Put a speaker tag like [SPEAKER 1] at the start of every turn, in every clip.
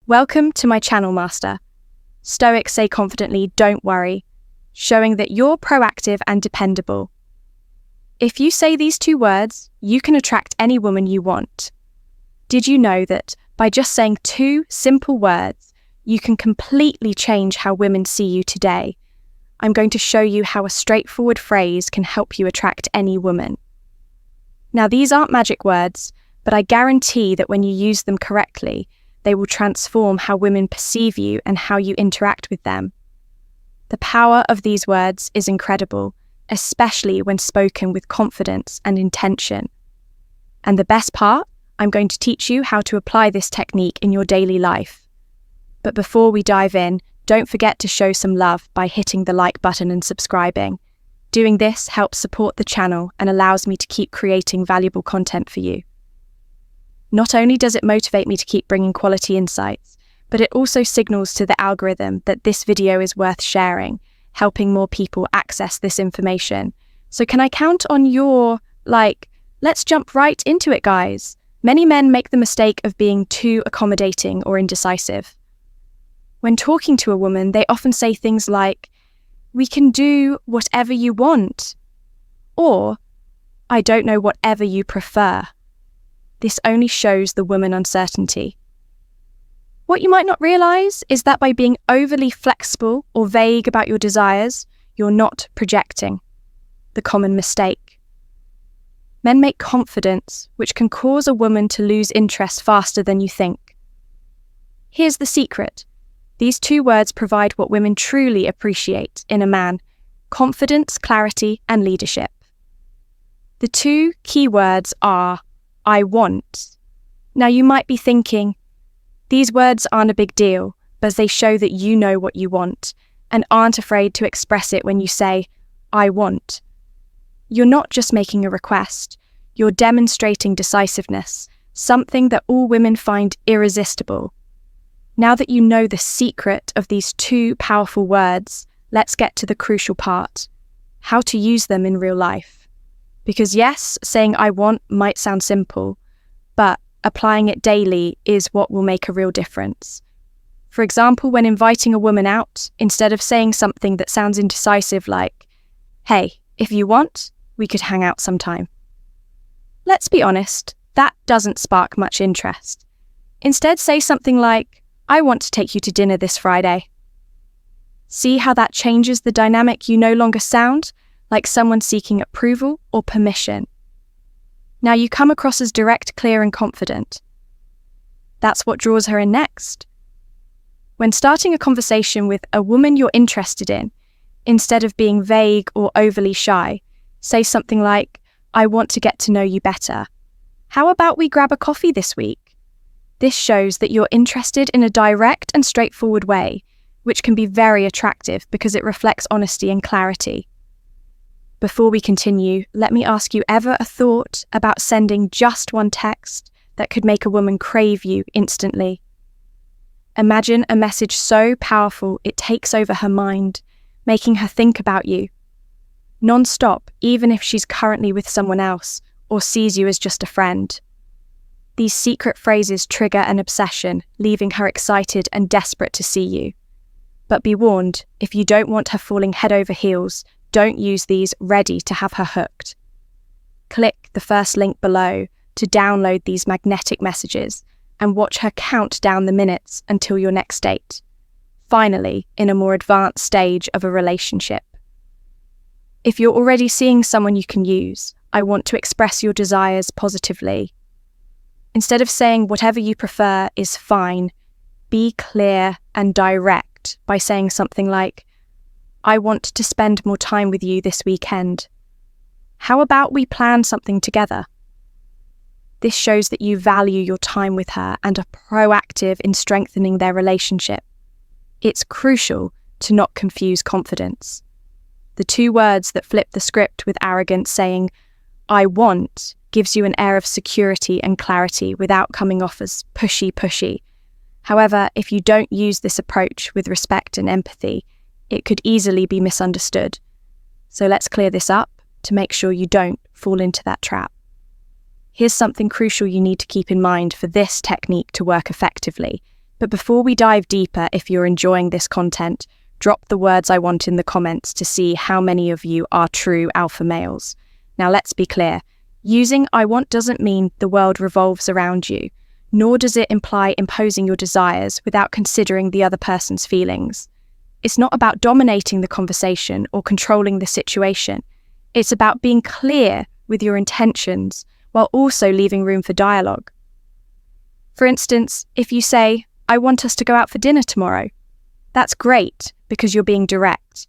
[SPEAKER 1] Welcome to my channel, Master. Stoics say confidently, don't worry, showing that you're proactive and dependable. If you say these two words, you can attract any woman you want. Did you know that by just saying two simple words, you can completely change how women see you today? I'm going to show you how a straightforward phrase can help you attract any woman. Now, these aren't magic words, but I guarantee that when you use them correctly, they will transform how women perceive you and how you interact with them. The power of these words is incredible, especially when spoken with confidence and intention. And the best part, I'm going to teach you how to apply this technique in your daily life. But before we dive in, don't forget to show some love by hitting the like button and subscribing. Doing this helps support the channel and allows me to keep creating valuable content for you. Not only does it motivate me to keep bringing quality insights, but it also signals to the algorithm that this video is worth sharing, helping more people access this information. So can I count on your, let's jump right into it, guys. Many men make the mistake of being too accommodating or indecisive. When talking to a woman, they often say things like, "We can do whatever you want," or "I don't know whatever you prefer." This only shows the woman uncertainty. What you might not realize is that by being overly flexible or vague about your desires, you're not projecting. The common mistake. Men make confidence, which can cause a woman to lose interest faster than you think. Here's the secret. These two words provide what women truly appreciate in a man: confidence, clarity, and leadership. The two key words are "I want." Now you might be thinking, these words aren't a big deal, but they show that you know what you want and aren't afraid to express it when you say, "I want." You're not just making a request, you're demonstrating decisiveness, something that all women find irresistible. Now that you know the secret of these two powerful words, let's get to the crucial part: how to use them in real life. Because yes, saying "I want" might sound simple, but applying it daily is what will make a real difference. For example, when inviting a woman out, instead of saying something that sounds indecisive like, "Hey, if you want, we could hang out sometime." Let's be honest, that doesn't spark much interest. Instead, say something like, "I want to take you to dinner this Friday." See how that changes the dynamic? You no longer sound like someone seeking approval or permission. Now you come across as direct, clear, and confident. That's what draws her in next. When starting a conversation with a woman you're interested in, instead of being vague or overly shy, say something like, "I want to get to know you better. How about we grab a coffee this week?" This shows that you're interested in a direct and straightforward way, which can be very attractive because it reflects honesty and clarity. Before we continue, let me ask you, ever a thought about sending just one text that could make a woman crave you instantly? Imagine a message so powerful it takes over her mind, making her think about you. Non-stop, even if she's currently with someone else or sees you as just a friend. These secret phrases trigger an obsession, leaving her excited and desperate to see you. But be warned, if you don't want her falling head over heels, don't use these ready to have her hooked. Click the first link below to download these magnetic messages and watch her count down the minutes until your next date. Finally, in a more advanced stage of a relationship. If you're already seeing someone you can use, I want to express your desires positively. Instead of saying "whatever you prefer is fine," be clear and direct by saying something like, "I want to spend more time with you this weekend. How about we plan something together?" This shows that you value your time with her and are proactive in strengthening their relationship. It's crucial to not confuse confidence. The two words that flip the script with arrogance, saying "I want," gives you an air of security and clarity without coming off as pushy. However, if you don't use this approach with respect and empathy, it could easily be misunderstood. So let's clear this up to make sure you don't fall into that trap. Here's something crucial you need to keep in mind for this technique to work effectively. But before we dive deeper, if you're enjoying this content, drop the words I want in the comments to see how many of you are true alpha males. Now let's be clear, using I want doesn't mean the world revolves around you, nor does it imply imposing your desires without considering the other person's feelings. It's not about dominating the conversation or controlling the situation. It's about being clear with your intentions while also leaving room for dialogue. For instance, if you say, I want us to go out for dinner tomorrow, that's great because you're being direct.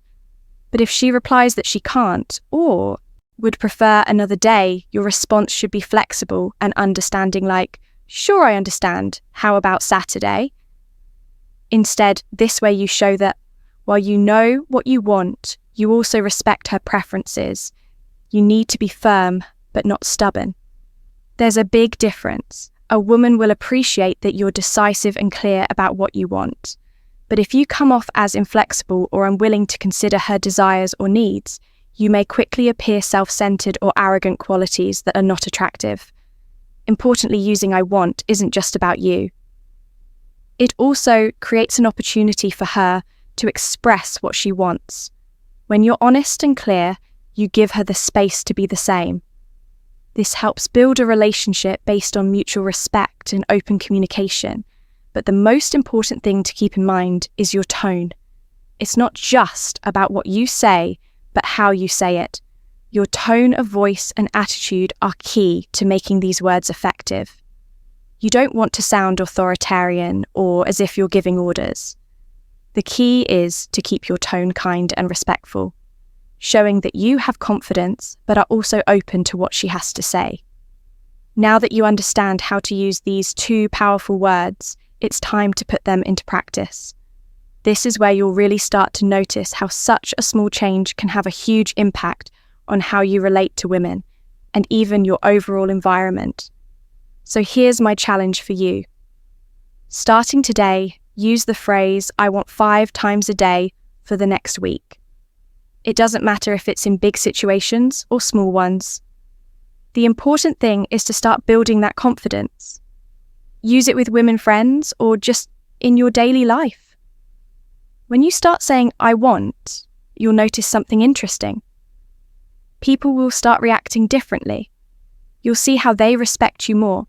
[SPEAKER 1] But if she replies that she can't or would prefer another day, your response should be flexible and understanding, like, sure, I understand. How about Saturday? Instead, this way you show that while you know what you want, you also respect her preferences. You need to be firm, but not stubborn. There's a big difference. A woman will appreciate that you're decisive and clear about what you want. But if you come off as inflexible or unwilling to consider her desires or needs, you may quickly appear self-centered or arrogant, qualities that are not attractive. Importantly, using I want isn't just about you. It also creates an opportunity for her to express what she wants. When you're honest and clear, you give her the space to be the same. This helps build a relationship based on mutual respect and open communication. But the most important thing to keep in mind is your tone. It's not just about what you say, but how you say it. Your tone of voice and attitude are key to making these words effective. You don't want to sound authoritarian or as if you're giving orders. The key is to keep your tone kind and respectful, showing that you have confidence but are also open to what she has to say. Now that you understand how to use these two powerful words, it's time to put them into practice. This is where you'll really start to notice how such a small change can have a huge impact on how you relate to women and even your overall environment. So here's my challenge for you. Starting today, use the phrase, I want 5 times a day for the next week. It doesn't matter if it's in big situations or small ones. The important thing is to start building that confidence. Use it with women friends or just in your daily life. When you start saying, I want, you'll notice something interesting. People will start reacting differently. You'll see how they respect you more,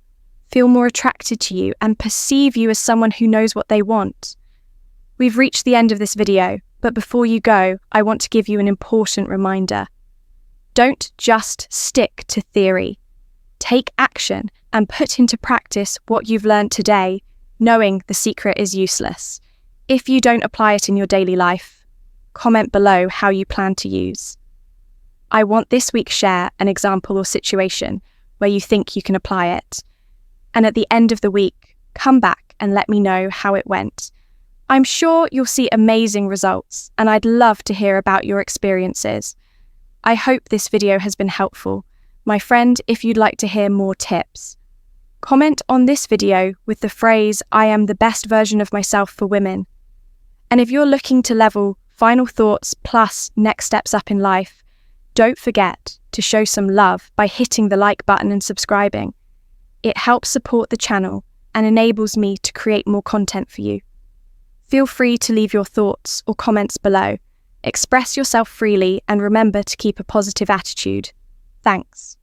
[SPEAKER 1] feel more attracted to you, and perceive you as someone who knows what they want. We've reached the end of this video, but before you go, I want to give you an important reminder. Don't just stick to theory. Take action and put into practice what you've learned today, knowing the secret is useless. If you don't apply it in your daily life, comment below how you plan to use. I want this week share an example or situation where you think you can apply it. And at the end of the week, come back and let me know how it went. I'm sure you'll see amazing results, and I'd love to hear about your experiences. I hope this video has been helpful. My friend, if you'd like to hear more tips, comment on this video with the phrase, I am the best version of myself for women. And if you're looking to level final thoughts plus next steps up in life, don't forget to show some love by hitting the like button and subscribing. It helps support the channel and enables me to create more content for you. Feel free to leave your thoughts or comments below. Express yourself freely and remember to keep a positive attitude. Thanks.